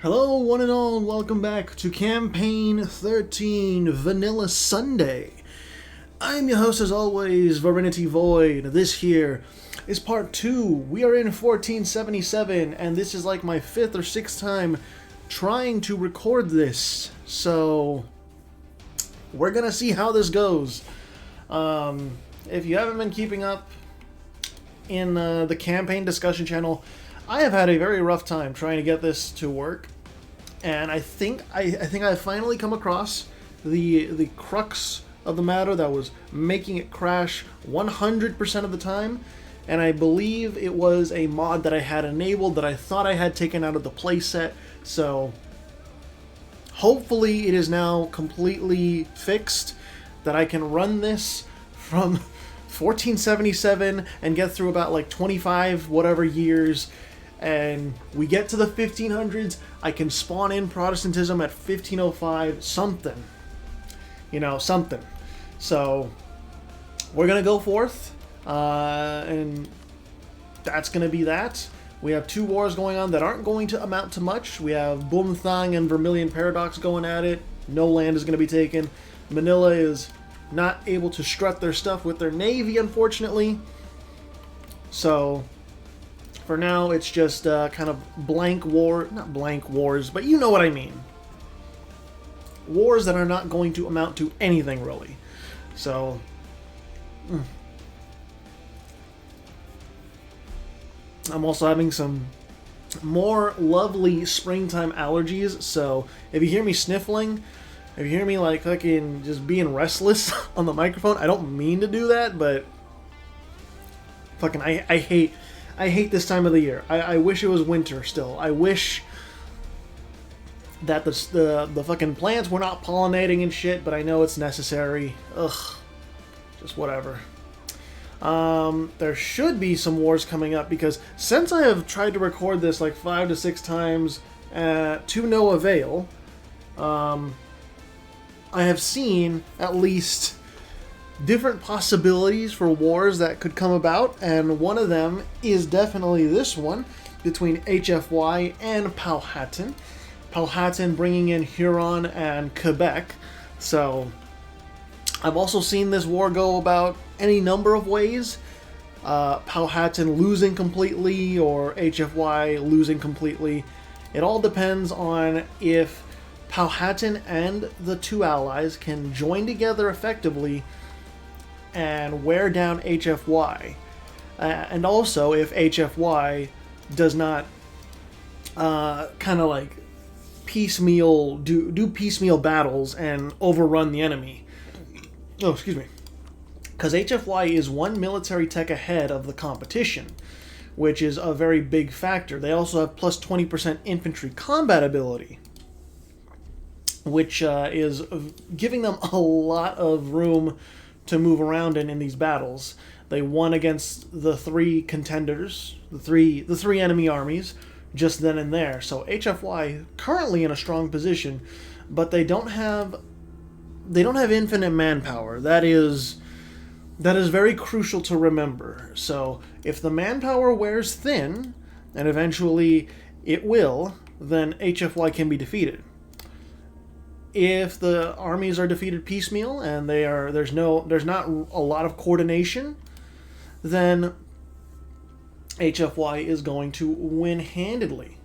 Hello, one and all, and welcome back to Campaign 13 Vanilla Sunday. I'm your host, as always, Varinity Void. This here is part 2. We are in 1477, and this is like my 5th or 6th time trying to record this. So, we're gonna see how this goes. If you haven't been keeping up in the campaign discussion channel, I have had a very rough time trying to get this to work, and I think I finally come across the crux of the matter that was making it crash 100% of the time, and I believe it was a mod that I had enabled that I thought I had taken out of the playset. So hopefully it is now completely fixed, that I can run this from 1477 and get through about like 25 whatever years, and we get to the 1500s, I can spawn in Protestantism at 1505, something. Something. So, we're going to go forth, and that's going to be that. We have two wars going on that aren't going to amount to much. We have Bumthang and Vermilion Paradox going at it. No land is going to be taken. Manila is not able to strut their stuff with their navy, unfortunately. So, for now, it's just kind of not blank wars, but you know what I mean. Wars that are not going to amount to anything, really. So, I'm also having some more lovely springtime allergies, so if you hear me sniffling, if you hear me like fucking just being restless on the microphone, I don't mean to do that, but fucking I hate this time of the year. I wish it was winter still. I wish that the fucking plants were not pollinating and shit, but I know it's necessary. Ugh. Just whatever. There should be some wars coming up, because since I have tried to record this like 5 to 6 times to no avail, I have seen at least different possibilities for wars that could come about, and one of them is definitely this one between HFY and Powhatan. Powhatan bringing in Huron and Quebec. So I've also seen this war go about any number of ways. Powhatan losing completely or HFY losing completely. It all depends on if Powhatan and the two allies can join together effectively and wear down HFY. And also if HFY does not kind of like piecemeal do piecemeal battles and overrun the enemy. Oh, excuse me. Because HFY is one military tech ahead of the competition, which is a very big factor. They also have plus 20% infantry combat ability, which is giving them a lot of room to move around in these battles. They won against the three contenders, the three enemy armies, just then and there. So HFY currently in a strong position, but they don't have infinite manpower. That is very crucial to remember. So if the manpower wears thin, and eventually it will, then HFY can be defeated. If the armies are defeated piecemeal and there's not a lot of coordination, then HFY is going to win handedly.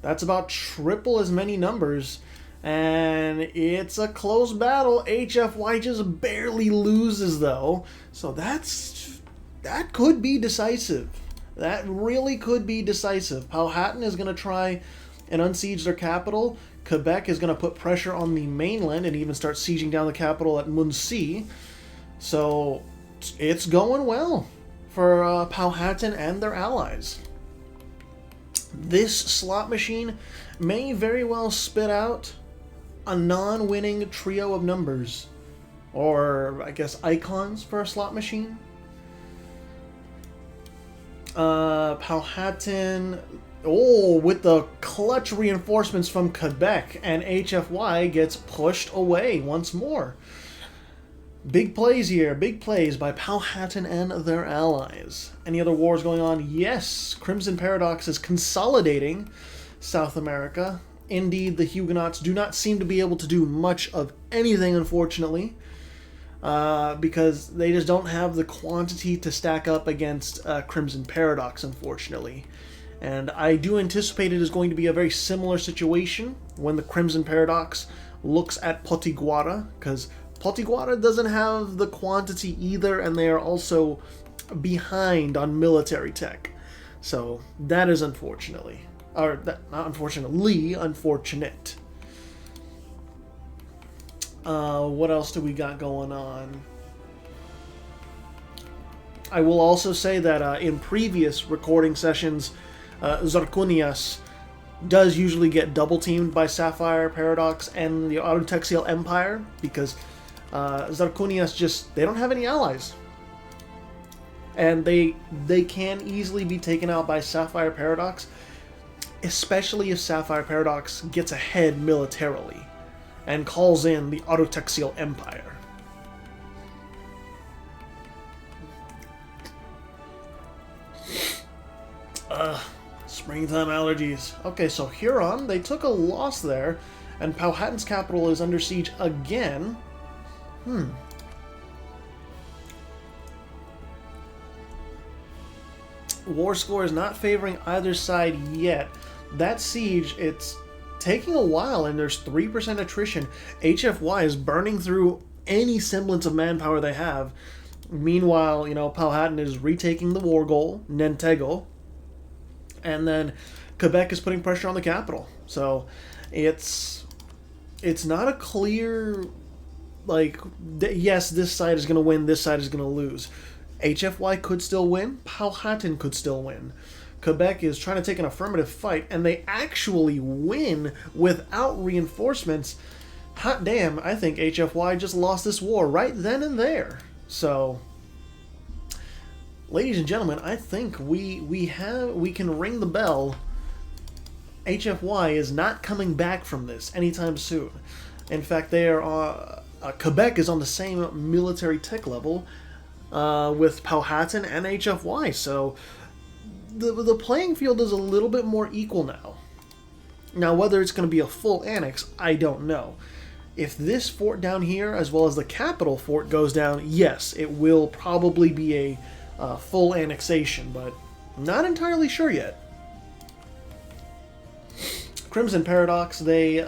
That's about triple as many numbers, and it's a close battle. HFY just barely loses though, so that could be decisive. That really could be decisive. Powhatan is going to try and unsiege their capital. Quebec is going to put pressure on the mainland and even start sieging down the capital at Muncie. So it's going well for Powhatan and their allies. This slot machine may very well spit out a non-winning trio of numbers, or I guess icons for a slot machine. Powhatan, with the clutch reinforcements from Quebec, and HFY gets pushed away once more. Big plays here, big plays by Powhatan and their allies. Any other wars going on? Yes, Crimson Paradox is consolidating South America, indeed, the Huguenots do not seem to be able to do much of anything, unfortunately, because they just don't have the quantity to stack up against Crimson Paradox, unfortunately. And I do anticipate it is going to be a very similar situation when the Crimson Paradox looks at Potiguara, because Potiguara doesn't have the quantity either, and they are also behind on military tech. So that is unfortunately, or not unfortunately, unfortunate. What else do we got going on? I will also say that in previous recording sessions, Zarkunias does usually get double teamed by Sapphire Paradox and the Autotexiel Empire, because Zarkunias they don't have any allies. And they can easily be taken out by Sapphire Paradox, especially if Sapphire Paradox gets ahead militarily and calls in the Autotexiel Empire. Springtime allergies. Okay, so Huron, they took a loss there, and Powhatan's capital is under siege again. War score is not favoring either side yet. That siege, it's taking a while, and there's 3% attrition. HFY is burning through any semblance of manpower they have. Meanwhile, Powhatan is retaking the war goal, Nentego, and then Quebec is putting pressure on the capital. So it's not a clear, yes, this side is going to win, this side is going to lose. HFY could still win, Powhatan could still win. Quebec is trying to take an affirmative fight, and they actually win without reinforcements. Hot damn, I think HFY just lost this war right then and there. So, ladies and gentlemen, I think we can ring the bell. HFY is not coming back from this anytime soon. In fact, they are Quebec is on the same military tech level with Powhatan and HFY, so the playing field is a little bit more equal now. Now, whether it's going to be a full annex, I don't know. If this fort down here, as well as the capital fort, goes down, yes, it will probably be a full annexation, but not entirely sure yet. Crimson Paradox, they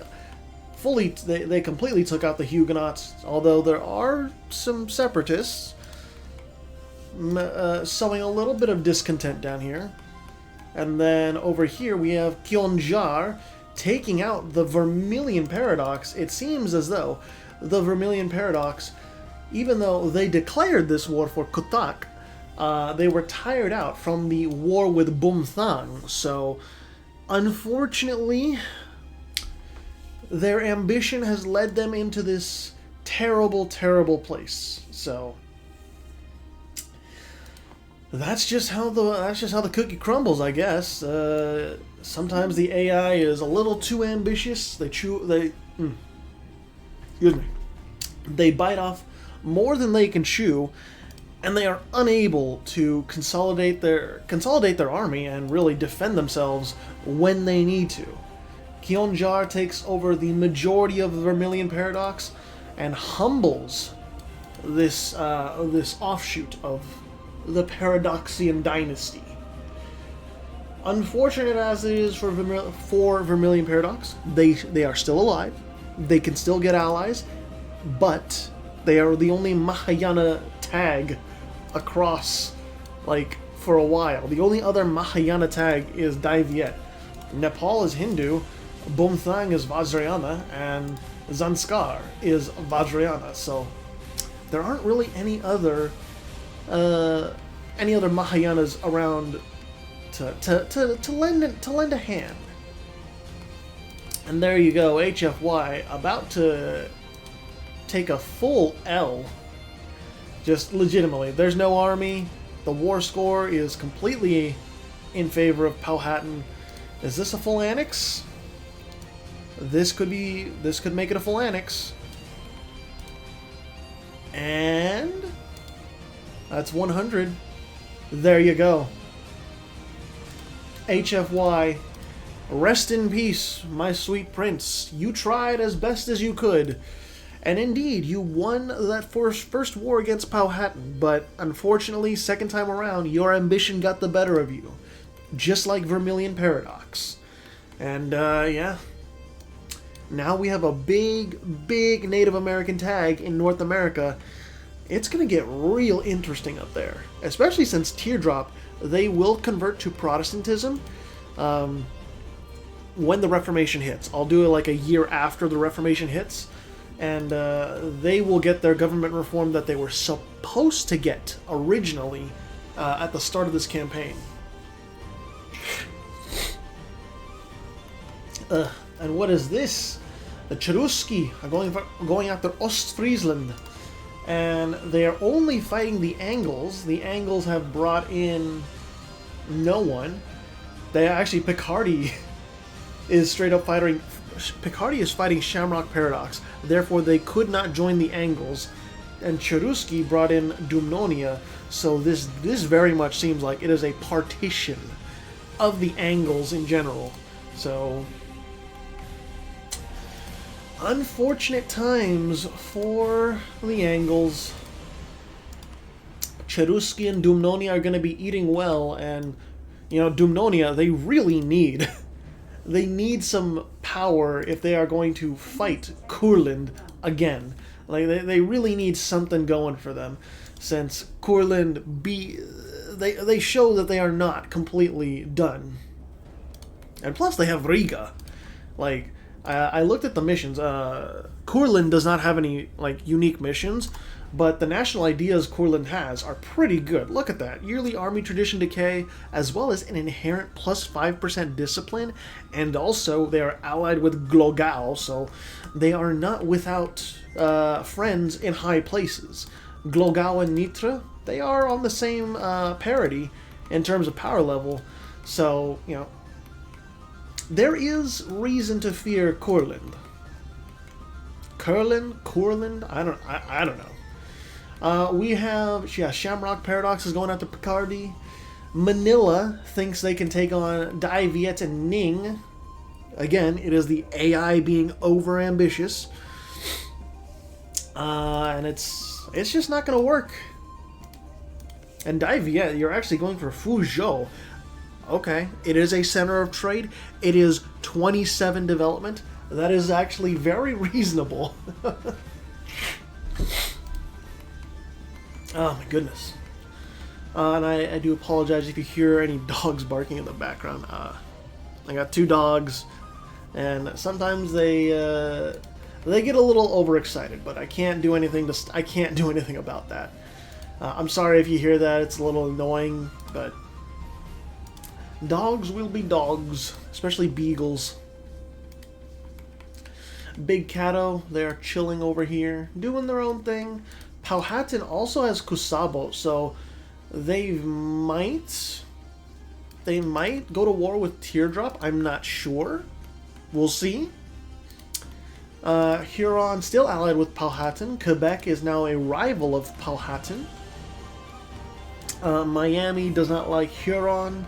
completely took out the Huguenots, although there are some separatists sowing a little bit of discontent down here. And then over here we have Kionjar taking out the Vermilion Paradox. It seems as though the Vermilion Paradox, even though they declared this war for Kutak, they were tired out from the war with Bumthang. So, unfortunately, their ambition has led them into this terrible, terrible place. So, that's just how the cookie crumbles, I guess. Sometimes the AI is a little too ambitious. They bite off more than they can chew, and they are unable to consolidate their army and really defend themselves when they need to. Kionjar takes over the majority of the Vermilion Paradox and humbles this offshoot of the Paradoxian dynasty. Unfortunate as it is for Vermilion Paradox, they are still alive. They can still get allies, but they are the only Mahayana tag across, for a while. The only other Mahayana tag is Dai Viet. Nepal is Hindu, Bumthang is Vajrayana, and Zanskar is Vajrayana. So there aren't really any other Mahayanas around to lend a hand. And there you go, HFY about to take a full L. Just legitimately, there's no army. The war score is completely in favor of Powhatan. Is this a full annex? This could make it a full annex. And that's 100. There you go. HFY Rest in peace, my sweet prince. You tried as best as you could. And indeed, you won that first war against Powhatan, but unfortunately, second time around, your ambition got the better of you. Just like Vermilion Paradox. And, yeah. Now we have a big Native American tag in North America. It's going to get real interesting up there. Especially since Teardrop, they will convert to Protestantism when the Reformation hits. I'll do it like a year after the Reformation hits. And they will get their government reform that they were supposed to get originally at the start of this campaign. And what is this? The Cherusci are going after Ostfriesland. And they are only fighting the Angles. The Angles have brought in no one. They actually, Picardy is straight up fighting. Picardy is fighting Shamrock Paradox. Therefore, they could not join the Angles. And Cherusci brought in Dumnonia. So this very much seems like it is a partition of the Angles in general. So unfortunate times for the Angles. Cherusci and Dumnonia are going to be eating well, and you know, Dumnonia, they really need they need some power if they are going to fight Courland again. Like they really need something going for them, since Courland they show that they are not completely done. And plus they have Riga. Like I looked at the missions. Courland does not have any like unique missions, but the national ideas Courland has are pretty good. Look at that. Yearly army tradition decay, as well as an inherent plus 5% discipline, and also they are allied with Glogau, so they are not without friends in high places. Glogau and Nitra, they are on the same parity in terms of power level, so, you know, there is reason to fear Courland. Courland? I don't know. We have, Shamrock Paradox is going after Picardy. Manila thinks they can take on Dai Viet and Ning. Again, it is the AI being over-ambitious. And it's just not going to work. And Dai Viet, you're actually going for Fuzhou. Okay, it is a center of trade. It is 27 development. That is actually very reasonable. Oh my goodness. And I do apologize if you hear any dogs barking in the background. I got two dogs, and sometimes they get a little overexcited, but I can't do anything about that. I'm sorry if you hear that. It's a little annoying, but dogs will be dogs, especially beagles. Big Cato, they are chilling over here, doing their own thing. Powhatan also has Kusabo, so they might go to war with Teardrop. I'm not sure. We'll see. Huron still allied with Powhatan. Quebec is now a rival of Powhatan. Miami does not like Huron,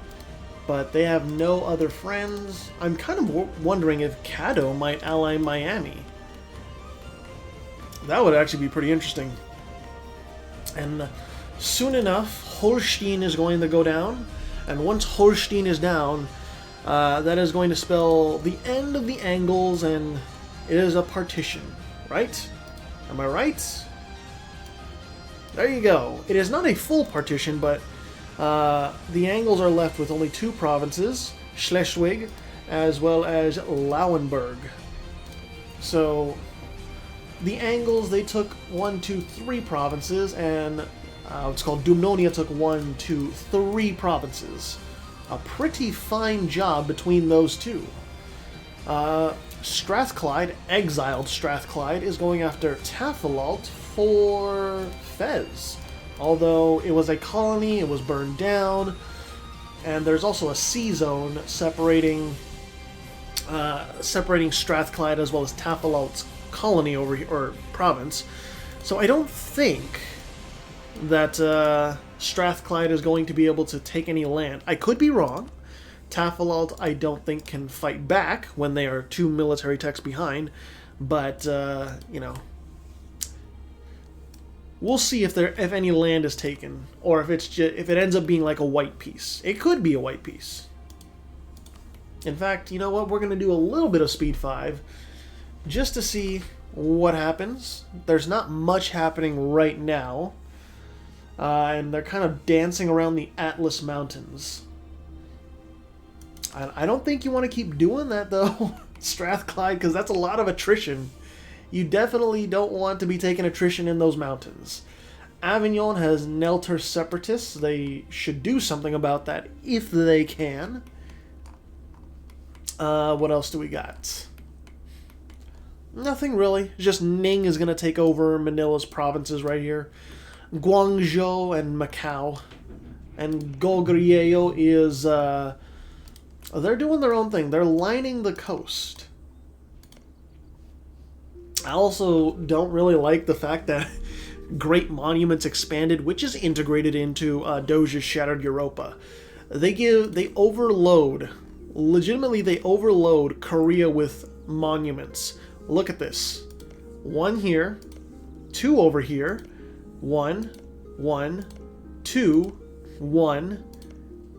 but they have no other friends. I'm kind of wondering if Caddo might ally Miami. That would actually be pretty interesting. And soon enough, Holstein is going to go down. And once Holstein is down, that is going to spell the end of the Angles, and it is a partition, right? Am I right? There you go. It is not a full partition, but the Angles are left with only two provinces, Schleswig, as well as Lauenburg. So the Angles, they took 1, 2, 3 provinces, and it's called Dumnonia took 1, 2, 3 provinces. A pretty fine job between those two. Strathclyde, exiled Strathclyde, is going after Tafilalt for Fez. Although it was a colony, it was burned down, and there's also a sea zone separating Strathclyde as well as Tafilalt's colony over here, or province. So I don't think that Strathclyde is going to be able to take any land. I could be wrong. Tafilalt, I don't think, can fight back when they are 2 military techs behind. But, you know, we'll see if any land is taken, or if if it ends up being like a white piece. It could be a white piece. In fact, you know what? We're going to do a little bit of speed 5 just to see what happens. There's not much happening right now, and they're kind of dancing around the Atlas Mountains. I don't think you want to keep doing that, though, Strathclyde, because that's a lot of attrition. You definitely don't want to be taking attrition in those mountains. Avignon has Nelter Separatists. They should do something about that if they can. What else do we got? Nothing really. Just Ning is going to take over Manila's provinces right here. Guangzhou and Macau. And Goguryeo is... they're doing their own thing. They're lining the coast. I also don't really like the fact that Great Monuments Expanded, which is integrated into Doge's Shattered Europa. They overload, legitimately they overload Korea with monuments. Look at this. 1 here, 2 over here, 1, 2, 1,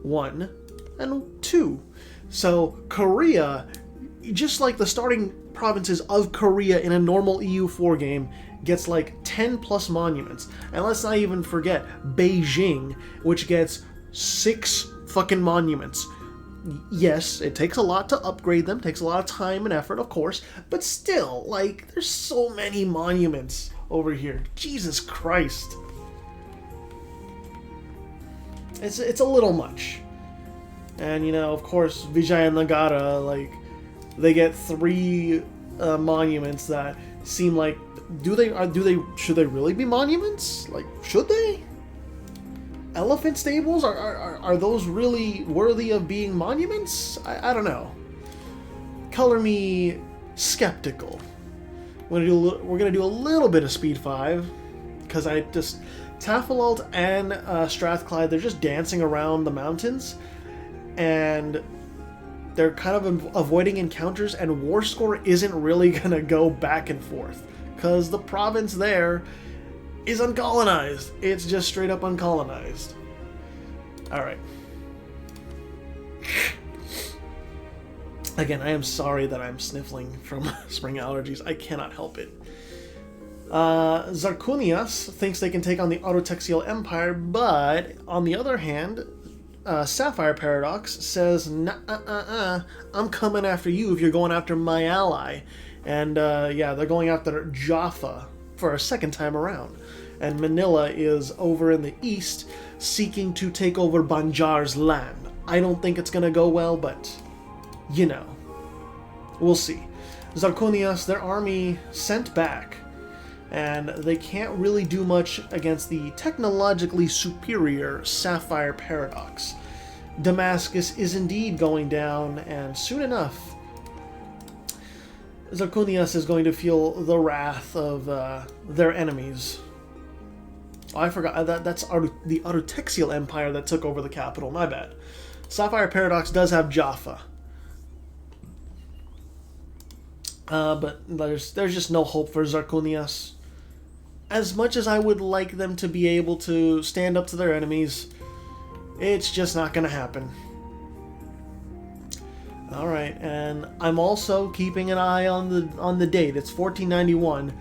1, and 2. So Korea, just like the starting provinces of Korea in a normal EU4 game, gets like 10 plus monuments. And let's not even forget Beijing, which gets 6 fucking monuments. Yes, it takes a lot to upgrade them, takes a lot of time and effort, of course, but still, like, there's so many monuments over here. Jesus Christ. It's a little much. And, you know, of course, Vijayanagara, like, they get 3 monuments that seem like, should they really be monuments? Like, should they? Elephant stables? Are those really worthy of being monuments? I don't know. Color me skeptical. We're gonna do a little bit of speed 5, because Tafilalt and Strathclyde, they're just dancing around the mountains, and they're kind of avoiding encounters, and war score isn't really gonna go back and forth, because the province there is uncolonized. It's just straight up uncolonized. Alright. Again, I am sorry that I'm sniffling from spring allergies. I cannot help it. Zarkunias thinks they can take on the Autotexial Empire, but on the other hand, Sapphire Paradox says, I'm coming after you if you're going after my ally. And yeah, they're going after Jaffa for a second time around. And Manila is over in the east, seeking to take over Banjar's land. I don't think it's going to go well, but, you know, we'll see. Zarkunias, their army sent back, and they can't really do much against the technologically superior Sapphire Paradox. Damascus is indeed going down, and soon enough, Zarkunias is going to feel the wrath of their enemies. Oh, I forgot, that's the Autotexial Empire that took over the capital, my bad. Sapphire Paradox does have Jaffa. But there's just no hope for Zarkunias. As much as I would like them to be able to stand up to their enemies, it's just not going to happen. Alright, and I'm also keeping an eye on the date. It's 1491.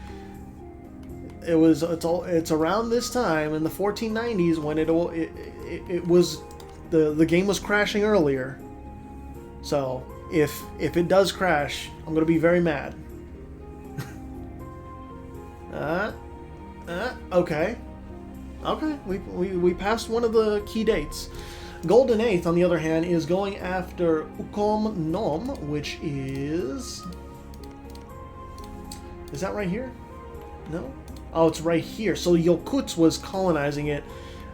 It's around this time in the 1490s when it was the game was crashing earlier. So if it does crash, I'm gonna be very mad. Okay, we passed one of the key dates. Golden Eighth, on the other hand, is going after Ukom Nom, which is that right here? No? Oh, it's right here. So Yakutsk was colonizing it.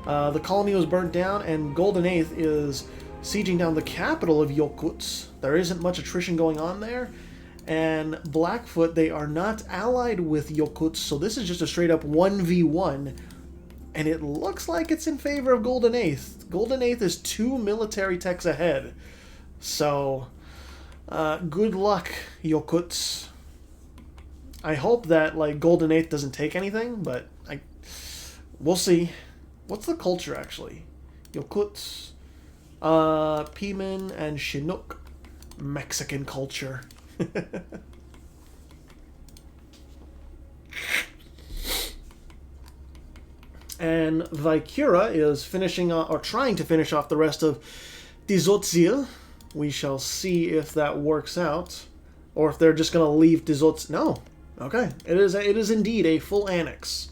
The colony was burnt down, and Golden Eighth is sieging down the capital of Yakutsk. There isn't much attrition going on there. And Blackfoot, they are not allied with Yakutsk, so this is just a straight up 1v1. And it looks like it's in favor of Golden Eighth. Golden Eighth is 2 military techs ahead. So, good luck, Yokuts. I hope that like Golden Eighth doesn't take anything, but we'll see. What's the culture actually? Yokuts, Piman, and Chinook. Mexican culture. And Vaikura is finishing or trying to finish off the rest of Tizotzil. We shall see if that works out, or if they're just going to leave Tizotzil. No, okay, it is indeed a full annex.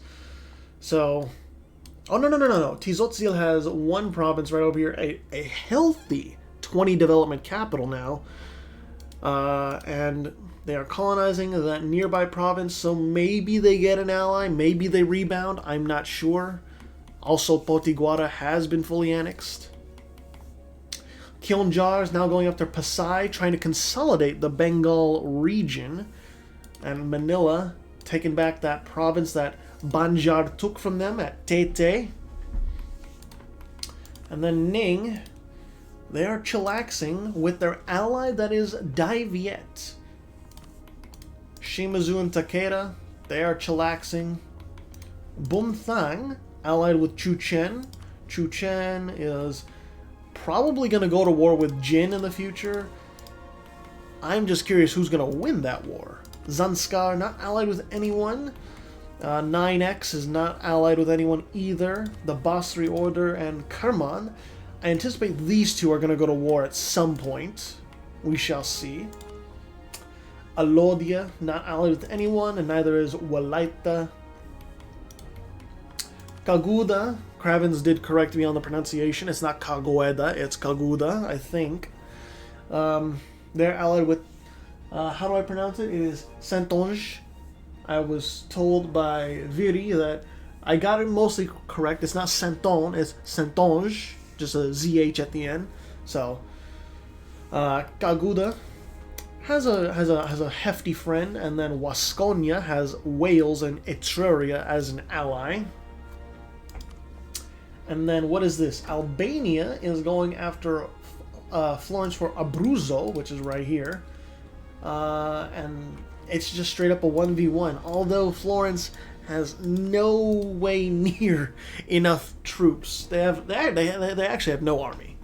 So, oh no. Tizotzil has one province right over here, a healthy 20 development capital now, and they are colonizing that nearby province, so maybe they get an ally, maybe they rebound, I'm not sure. Also, Potiguara has been fully annexed. Kionjar is now going after Pasai, trying to consolidate the Bengal region. And Manila taking back that province that Banjar took from them at Tete. And then Ning, they are chillaxing with their ally that is Dai Viet. Shimazu and Takeda, they are chillaxing. Bumthang, allied with Chu Chen. Chu Chen is probably going to go to war with Jin in the future. I'm just curious who's going to win that war. Zanskar, not allied with anyone. 9X is not allied with anyone either. The Basri Order and Kerman. I anticipate these two are going to go to war at some point. We shall see. Alodia, not allied with anyone, and neither is Walaita. Kaguda, Kravens did correct me on the pronunciation. It's not Kagoeda, it's Kaguda, I think. They're allied with, how do I pronounce it? It is Saintonge. I was told by Viri that I got it mostly correct. It's not Sainton, it's Saintonge, just a ZH at the end. So, Kaguda has a hefty friend, and then Wasconia has Wales and Etruria as an ally. And then what is this? Albania is going after Florence for Abruzzo, which is right here. And it's just straight up a 1v1. Although Florence has no way near enough troops. They actually have no army.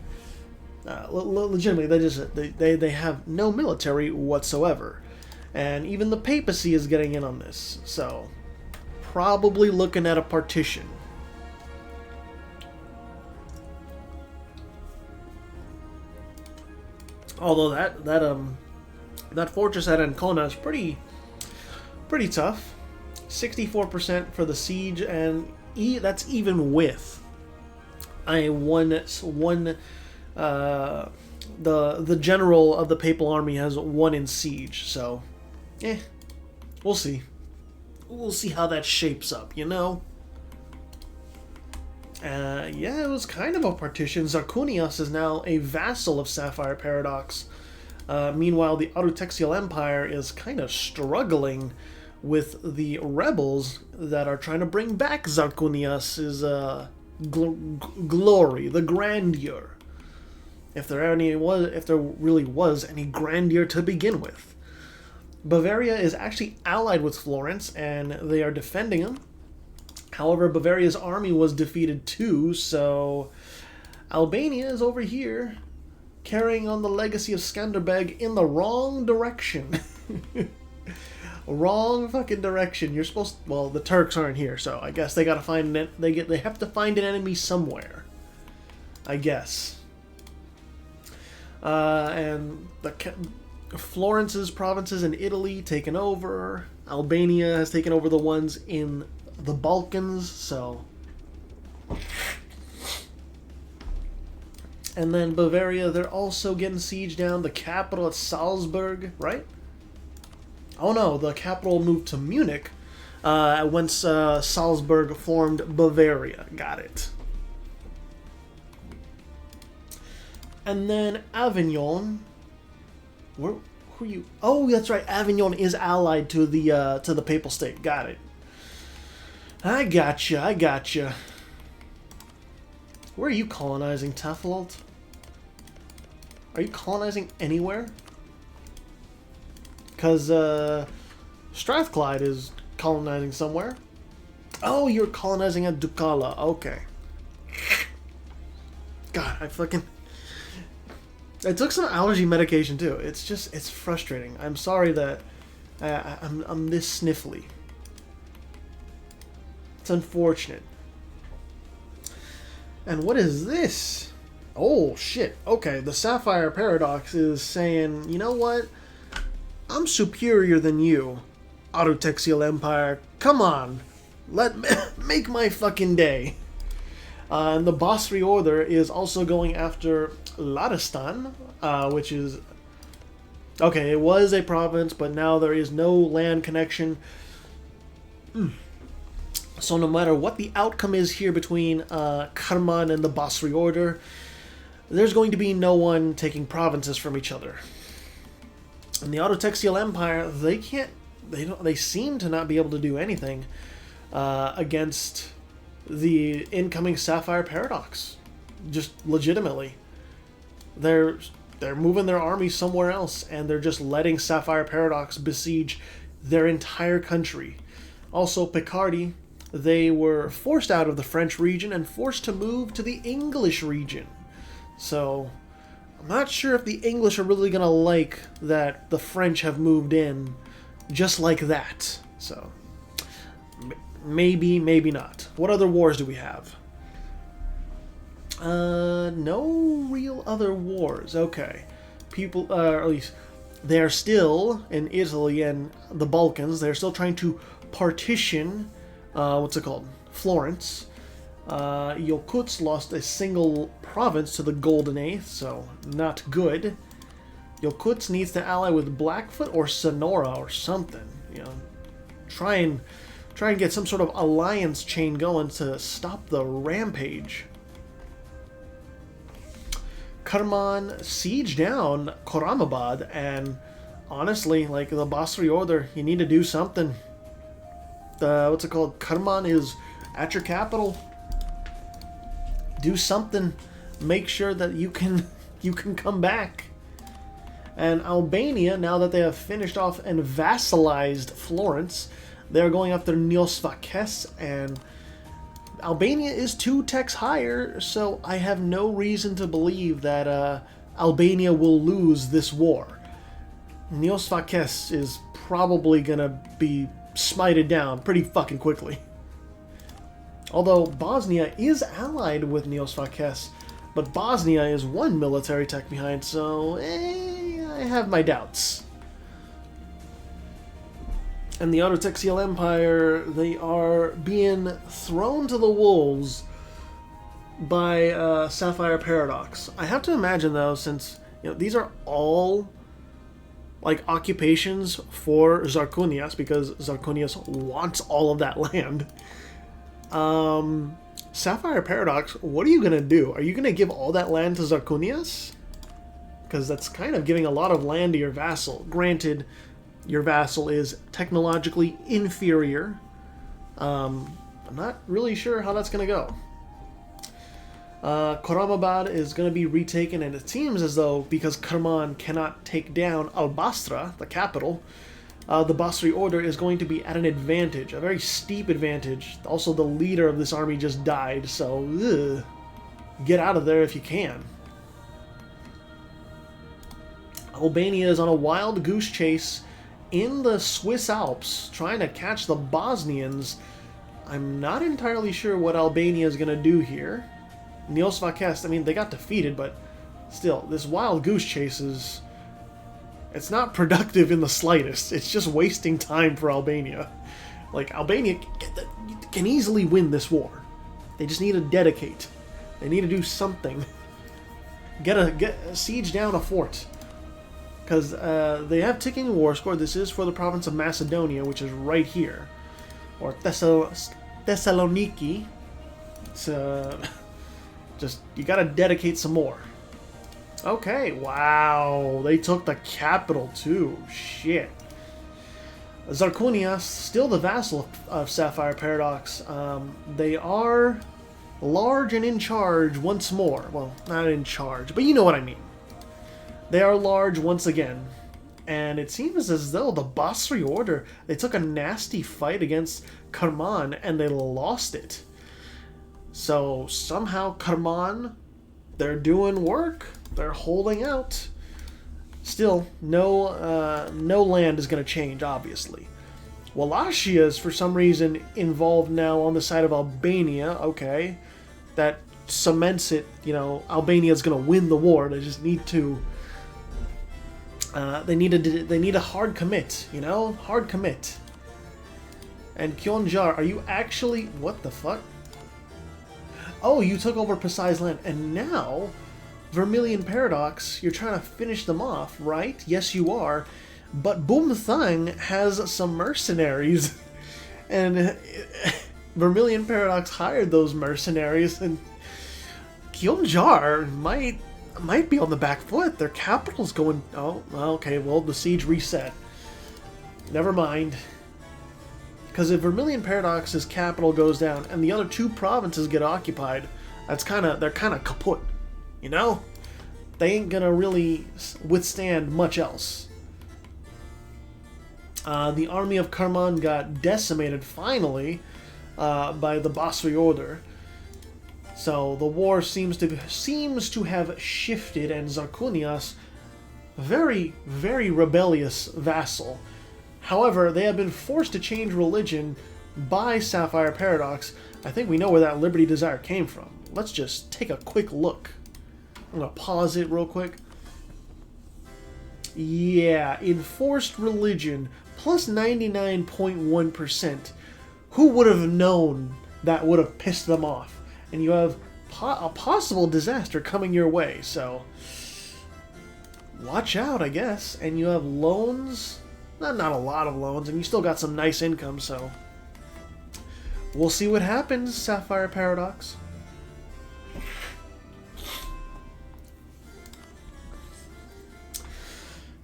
Legitimately, they have no military whatsoever. And even the papacy is getting in on this. So, probably looking at a partition. Although that fortress at Ancona is pretty tough. 64% for the siege, and that's even with the general of the papal army has 1 in siege. So, we'll see. We'll see how that shapes up, you know. Yeah, it was kind of a partition. Zarkunias is now a vassal of Sapphire Paradox. Meanwhile, the Arutexial Empire is kind of struggling with the rebels that are trying to bring back Zarkunias' glory, the grandeur. If there really was any grandeur to begin with. Bavaria is actually allied with Florence, and they are defending him. However, Bavaria's army was defeated too, so Albania is over here carrying on the legacy of Skanderbeg in the wrong direction. Wrong fucking direction. You're supposed to, well, the Turks aren't here, so I guess they gotta find they have to find an enemy somewhere. I guess. And Florence's provinces in Italy taken over. Albania has taken over the ones in the Balkans, so. And then Bavaria, they're also getting sieged down. The capital at Salzburg, right? Oh no, the capital moved to Munich once Salzburg formed Bavaria. Got it. And then Avignon. Who are you? Oh, that's right. Avignon is allied to the Papal State. Got it. I gotcha. Where are you colonizing, Teflolt? Are you colonizing anywhere? Because Strathclyde is colonizing somewhere. Oh, you're colonizing at Ducala. Okay. God, I fucking... I took some allergy medication too. It's just, it's frustrating. I'm sorry that I'm this sniffly. It's unfortunate. And what is this? Oh, shit. Okay, the Sapphire Paradox is saying, you know what? I'm superior than you, Autotexial Empire. Come on. Make my fucking day. And the Basri Order is also going after Ladistan, which is... Okay, it was a province, but now there is no land connection. So no matter what the outcome is here between Karman and the Basri Order, there's going to be no one taking provinces from each other. And the Autotexial Empire, they seem to not be able to do anything against the incoming Sapphire Paradox. Just legitimately. They're moving their army somewhere else, and they're just letting Sapphire Paradox besiege their entire country. Also, Picardy, they were forced out of the French region and forced to move to the English region. So, I'm not sure if the English are really going to like that the French have moved in just like that. So, maybe, maybe not. What other wars do we have? No real other wars. Okay. People, or at least, they're still in Italy and the Balkans. They're still trying to partition, Florence. Yokuts lost a single province to the Golden Eighth, so not good. Yokuts needs to ally with Blackfoot or Sonora or something. You know, try and get some sort of alliance chain going to stop the rampage. Karman siege down Khorramabad, and honestly, like the Basri Order, you need to do something. Karman is at your capital. Do something. Make sure that you can come back. And Albania, now that they have finished off and vassalized Florence, they're going after Neosvakes, and Albania is 2 techs higher, so I have no reason to believe that Albania will lose this war. Neosvakes is probably gonna be smited down pretty fucking quickly. Although Bosnia is allied with Neosvakes, but Bosnia is 1 military tech behind, so I have my doubts. And the Autotexial Empire, they are being thrown to the wolves by Sapphire Paradox. I have to imagine, though, since these are all like occupations for Zarkunias, because Zarkunias wants all of that land. Sapphire Paradox, what are you gonna do? Are you gonna give all that land to Zarkunias? Because that's kind of giving a lot of land to your vassal. Granted, your vassal is technologically inferior. I'm not really sure how that's going to go. Khorramabad is going to be retaken, and it seems as though, because Karman cannot take down Al-Basra, the capital, the Basri Order is going to be at an advantage, a very steep advantage. Also, the leader of this army just died, so get out of there if you can. Albania is on a wild goose chase in the Swiss Alps, trying to catch the Bosnians. I'm not entirely sure what Albania is going to do here. Neosvakes, I mean, they got defeated, but still, this wild goose chase is... It's not productive in the slightest. It's just wasting time for Albania. Like, Albania can easily win this war. They just need to dedicate. They need to do something. Siege down a fort. Because they have ticking war score. This is for the province of Macedonia, which is right here. Or Thessaloniki. It's, just, you gotta dedicate some more. Okay, wow. They took the capital too. Shit. Zarkunias, still the vassal of Sapphire Paradox. They are large and in charge once more. Well, not in charge, but you know what I mean. They are large once again. And it seems as though the Basri Order, they took a nasty fight against Karman and they lost it. So somehow Karman, they're doing work. They're holding out. Still, no land is going to change, obviously. Wallachia is for some reason involved now on the side of Albania. Okay, that cements it. You know, Albania's going to win the war. They just need to. They need a hard commit. You know, hard commit. And Kionjar, are you actually? What the fuck? Oh, you took over Pasai's land, and now Vermilion Paradox. You're trying to finish them off, right? Yes, you are. But Boom Thang has some mercenaries, and Vermilion Paradox hired those mercenaries, and Kionjar might be on the back foot. Their capital's going. Oh, okay. Well, the siege reset. Never mind. Because if Vermilion Paradox's capital goes down and the other two provinces get occupied, they're kind of kaput. You know, they ain't gonna really withstand much else. The army of Karman got decimated finally by the Basri Order. So the war seems to have shifted, and Zarkunias, very, very rebellious vassal. However, they have been forced to change religion by Sapphire Paradox. I think we know where that Liberty Desire came from. Let's just take a quick look. I'm going to pause it real quick. Yeah, enforced religion, plus 99.1%. Who would have known that would have pissed them off? And you have a possible disaster coming your way, so watch out, I guess. And you have loans, not a lot of loans, and you still got some nice income, so we'll see what happens, Sapphire Paradox.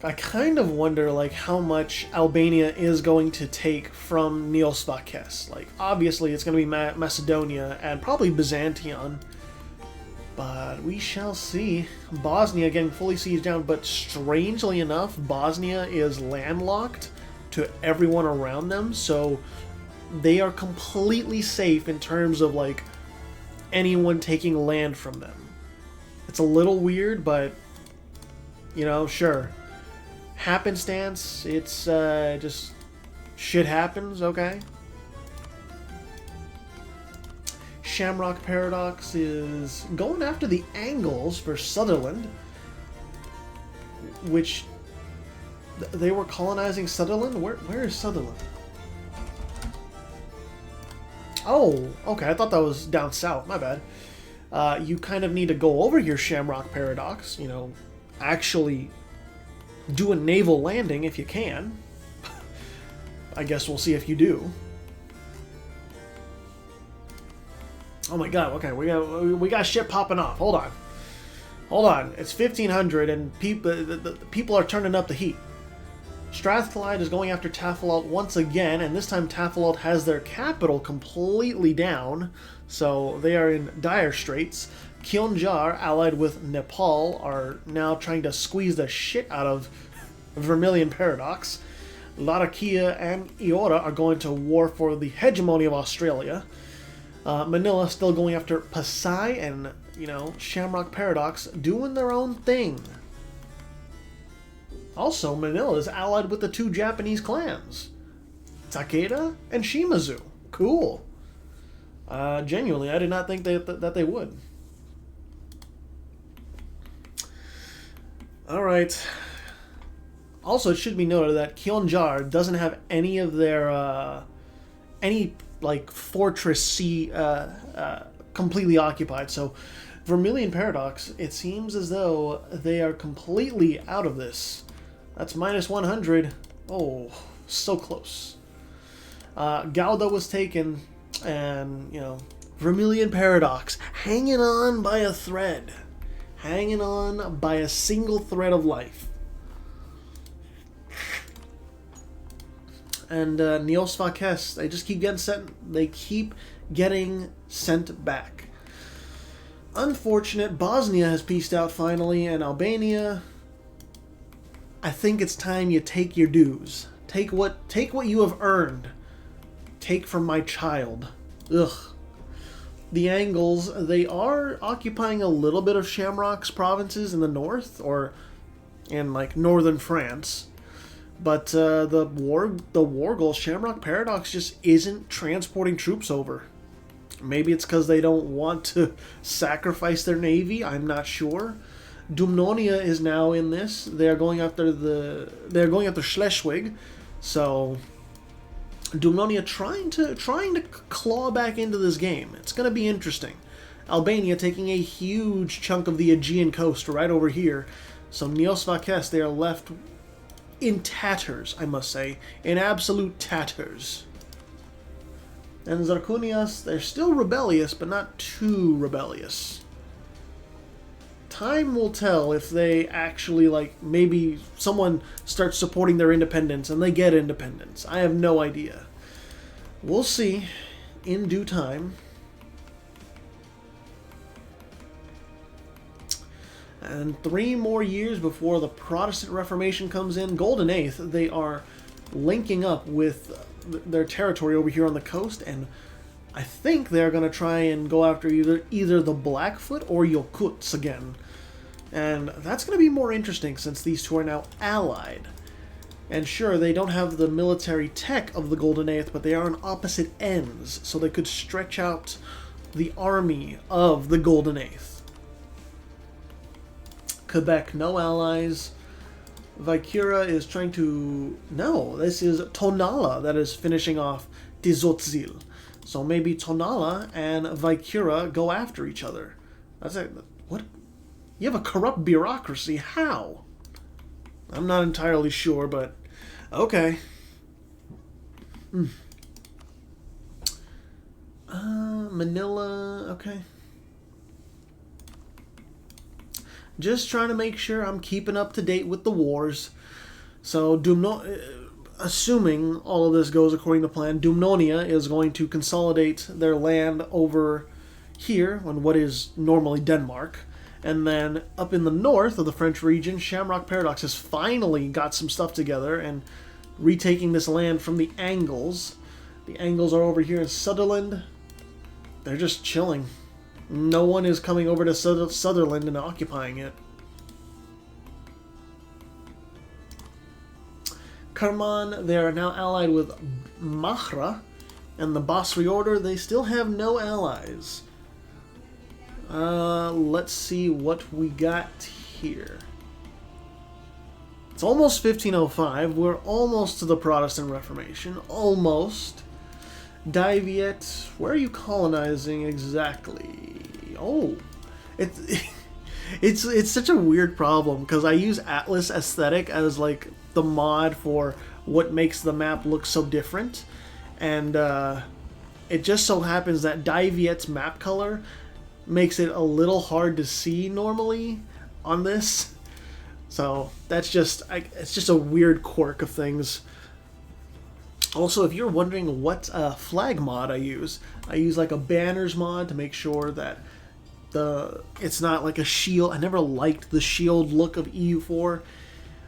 I kind of wonder, like, how much Albania is going to take from Neosvakes. Like, obviously, it's going to be Macedonia and probably Byzantium. But we shall see. Bosnia getting fully sieged down, but strangely enough, Bosnia is landlocked to everyone around them, so they are completely safe in terms of, like, anyone taking land from them. It's a little weird, but, you know, sure. Happenstance, it's just shit happens, okay? Shamrock Paradox is going after the Angles for Sutherland, which they were colonizing Sutherland. Where is Sutherland? Oh, okay, I thought that was down south, my bad. You kind of need to go over your Shamrock Paradox, you know, actually do a naval landing if you can. I guess we'll see if you do. Oh my god, okay, we got shit popping off. Hold on. It's 1500 and people are turning up the heat. Strathclyde is going after Tafilalt once again, and this time Tafilalt has their capital completely down, so they are in dire straits. Kionjar, allied with Nepal, are now trying to squeeze the shit out of Vermilion Paradox. Latakia and Iora are going to war for the hegemony of Australia. Manila still going after Pasai, and, you know, Shamrock Paradox doing their own thing. Also, Manila is allied with the two Japanese clans, Takeda and Shimazu. Cool. Genuinely, I did not think that they would. Alright. Also, it should be noted that Kionjar doesn't have any of their, like, fortress sea, completely occupied. So, Vermilion Paradox, it seems as though they are completely out of this. That's minus 100. Oh, so close. Gauda was taken, and, you know, Vermilion Paradox, hanging on by a thread. Hanging on by a single thread of life. And Neosvakes, they just keep getting sent back. Unfortunate, Bosnia has peaced out finally, and Albania, I think it's time you take your dues. Take what you have earned. Take from my child. Ugh. The Angles, they are occupying a little bit of Shamrock's provinces in the north, or in like northern France. But the war goal, Shamrock Paradox, just isn't transporting troops over. Maybe it's because they don't want to sacrifice their navy. I'm not sure. Dumnonia is now in this. They're going after Schleswig, so Dumnonia trying to claw back into this game. It's going to be interesting. Albania taking a huge chunk of the Aegean coast right over here. So Neosvakes, they are left in tatters, I must say. In absolute tatters. And Zarkunias, they're still rebellious, but not too rebellious. Time will tell if they actually, like, maybe someone starts supporting their independence and they get independence. I have no idea. We'll see in due time. And 3 more years before the Protestant Reformation comes in, Golden Eighth, they are linking up with their territory over here on the coast, and I think they're going to try and go after either the Blackfoot or Yokuts again. And that's going to be more interesting since these two are now allied. And sure, they don't have the military tech of the Golden Eighth, but they are on opposite ends, so they could stretch out the army of the Golden Eighth. Quebec, no allies. Vicura is trying to... No, this is Tonala that is finishing off Tizotzil. So maybe Tonala and Vicura go after each other. That's it. What? You have a corrupt bureaucracy. How? I'm not entirely sure, but okay. Manila, okay. Just trying to make sure I'm keeping up to date with the wars. So, assuming all of this goes according to plan, Dumnonia is going to consolidate their land over here, on what is normally Denmark. And then up in the north of the French region, Shamrock Paradox has finally got some stuff together and retaking this land from the Angles. The Angles are over here in Sutherland. They're just chilling. No one is coming over to Sutherland and occupying it. Kerman, they are now allied with Mahra, and the Basri Order, they still have no allies. Let's see what we got here. It's almost 1505. We're almost to the Protestant Reformation. Almost. Diviet, where are you colonizing exactly? Oh, it's such a weird problem because I use Atlas Aesthetic as like the mod for what makes the map look so different, and it just so happens that Diviet's map color makes it a little hard to see normally on this. So that's just it's just a weird quirk of things. Also, if you're wondering what flag mod I use like a banners mod to make sure that it's not like a shield. I never liked the shield look of EU4.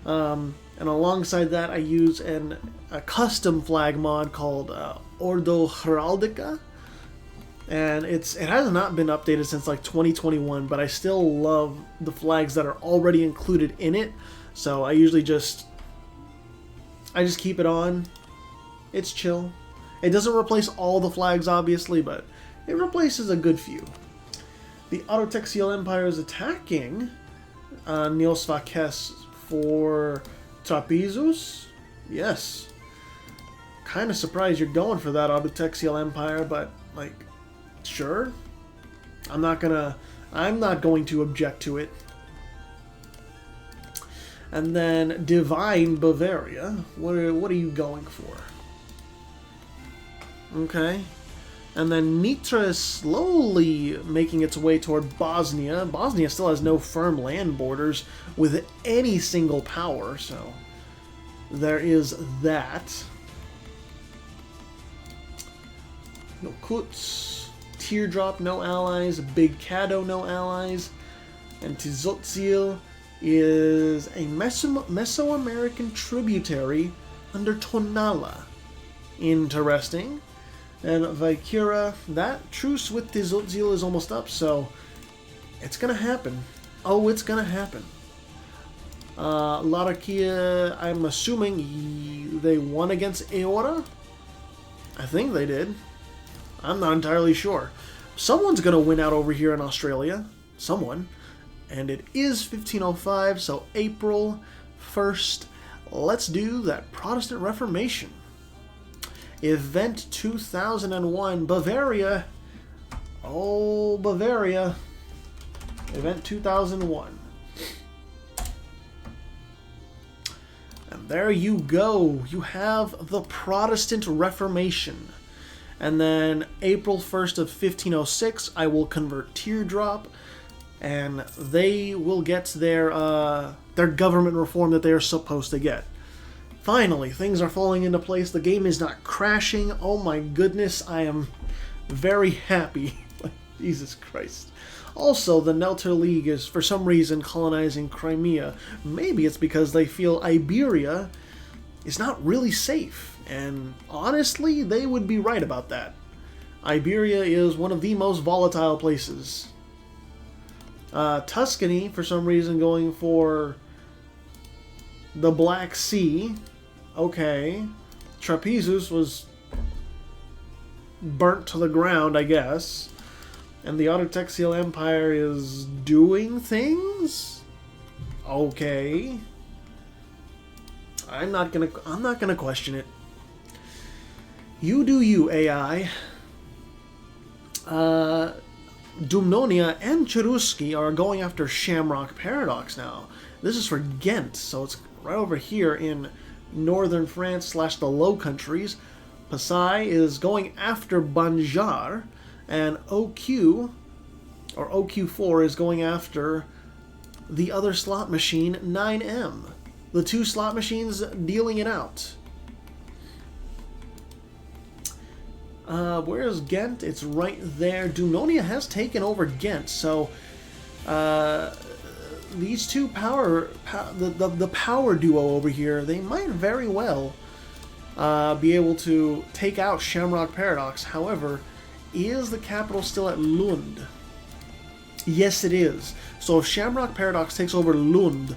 And alongside that, I use a custom flag mod called Ordo Heraldica. And it has not been updated since like 2021, but I still love the flags that are already included in it. So I usually just keep it on. It's chill. It doesn't replace all the flags, obviously, but it replaces a good few. The Autotexial Empire is attacking Neosvakes for Trapezus. Yes. Kind of surprised you're going for that Autotexial Empire, but, like, sure. I'm not going to object to it. And then Divine Bavaria. What are you going for? Okay. And then Nitra is slowly making its way toward Bosnia. Bosnia still has no firm land borders with any single power, so there is that. Yokuts, Teardrop, no allies. Big Kado, no allies. And Tizotzil, is a Mesoamerican tributary under Tonala. Interesting. And Vaikura, that truce with Tzotzil is almost up, so it's gonna happen. Oh, it's gonna happen. Larakia, I'm assuming they won against Eora? I think they did. I'm not entirely sure. Someone's gonna win out over here in Australia. Someone. And it is 1505, so April 1st. Let's do that Protestant Reformation. Event 2001, Bavaria. Oh, Bavaria. Event 2001. And there you go. You have the Protestant Reformation. And then April 1st of 1506, I will convert Teardrop, and they will get their government reform that they are supposed to get. Finally, things are falling into place. The game is not crashing. Oh my goodness, I am very happy. Jesus Christ. Also, the Nelter League is, for some reason, colonizing Crimea. Maybe it's because they feel Iberia is not really safe. And honestly, they would be right about that. Iberia is one of the most volatile places. Tuscany, for some reason, going for the Black Sea. Okay. Trapezus was burnt to the ground, I guess. And the Autotexial Empire is doing things? Okay. I'm not gonna question it. You do you, AI. Dumnonia and Cherusci are going after Shamrock Paradox now. This is for Ghent, so it's right over here in northern France / the Low Countries. Passai is going after Banjar, and OQ, or OQ4, is going after the other slot machine, 9M. The two slot machines dealing it out. Where is Ghent? It's right there. Dumnonia has taken over Ghent, so these two the power duo over here, they might very well be able to take out Shamrock Paradox. However, is the capital still at Lund? Yes, it is. So if Shamrock Paradox takes over Lund,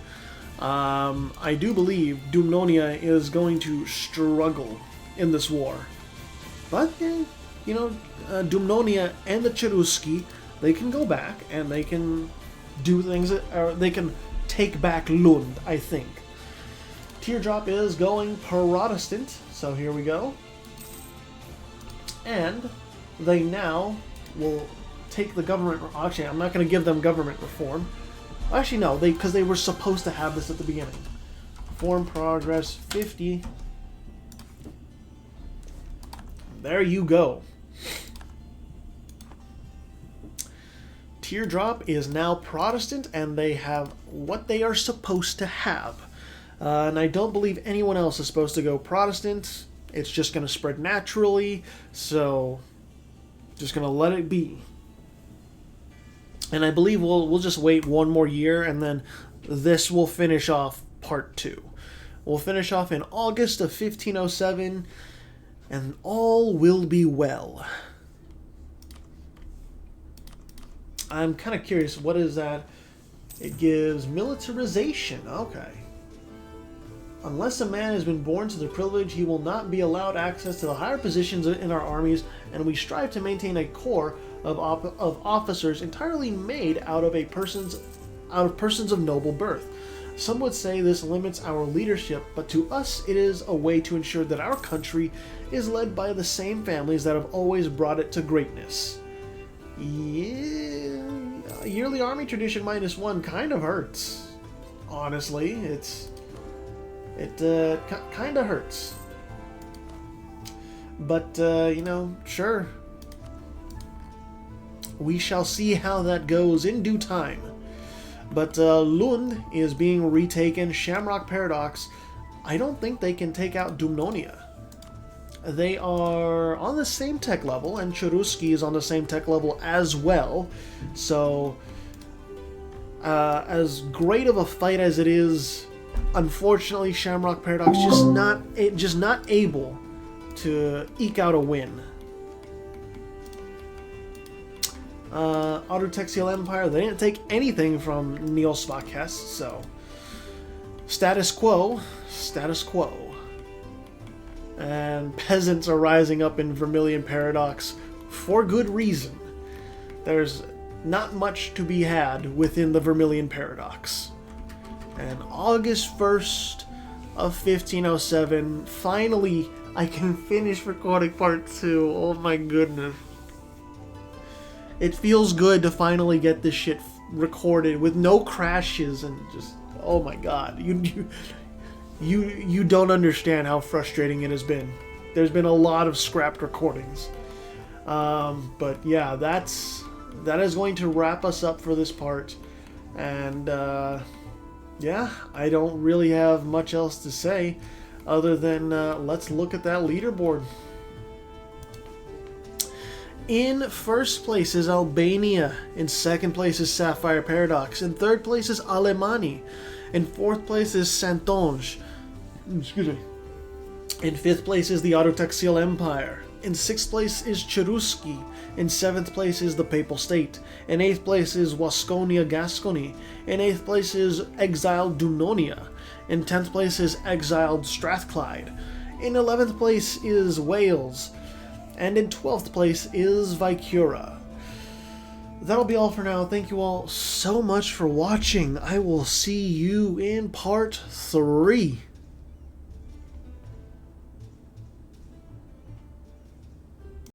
I do believe Dumnonia is going to struggle in this war. But, you know, Dumnonia and the Cherusci, they can go back and they can do things, or they can take back Lund, I think. Teardrop is going Protestant, so here we go. And they now will take the government. Actually, I'm not going to give them government reform. Actually, no, because they were supposed to have this at the beginning. Reform progress 50. There you go. Teardrop is now Protestant, and they have what they are supposed to have. And I don't believe anyone else is supposed to go Protestant. It's just going to spread naturally, so just going to let it be. And I believe we'll just wait one more year, and then this will finish off part 2. We'll finish off in August of 1507, and all will be well. I'm kind of curious, what is that? It gives militarization. Okay. Unless a man has been born to the privilege, he will not be allowed access to the higher positions in our armies, and we strive to maintain a corps of officers entirely made out of persons of noble birth. Some would say this limits our leadership, but to us it is a way to ensure that our country is led by the same families that have always brought it to greatness. Yeah, yearly army tradition -1 kind of hurts. Honestly, it kind of hurts. But, you know, sure. We shall see how that goes in due time. But Lund is being retaken. Shamrock Paradox, I don't think they can take out Dumnonia. They are on the same tech level, and Cherusci is on the same tech level as well. So As great of a fight as it is, unfortunately, Shamrock Paradox just not able to eke out a win. Autotexial Empire, they didn't take anything from Neil Spackhest, so status quo. And peasants are rising up in Vermilion Paradox for good reason. There's not much to be had within the Vermilion Paradox. And August 1st of 1507, finally I can finish recording part 2. Oh my goodness. It feels good to finally get this shit recorded with no crashes and just, oh my god. You don't understand how frustrating it has been. There's been a lot of scrapped recordings. But yeah, that is going to wrap us up for this part. And yeah, I don't really have much else to say other than let's look at that leaderboard. In first place is Albania. In second place is Sapphire Paradox. In third place is Alemani. In fourth place is Santonge. Excuse me. In fifth place is the Autotexial Empire. In sixth place is Cheruski. In seventh place is the Papal State. In eighth place is Wasconia Gascony. In eighth place is Exiled Dunonia. In 10th place is Exiled Strathclyde. In 11th place is Wales. And in 12th place is Vicura. That'll be all for now. Thank you all so much for watching. I will see you in part 3.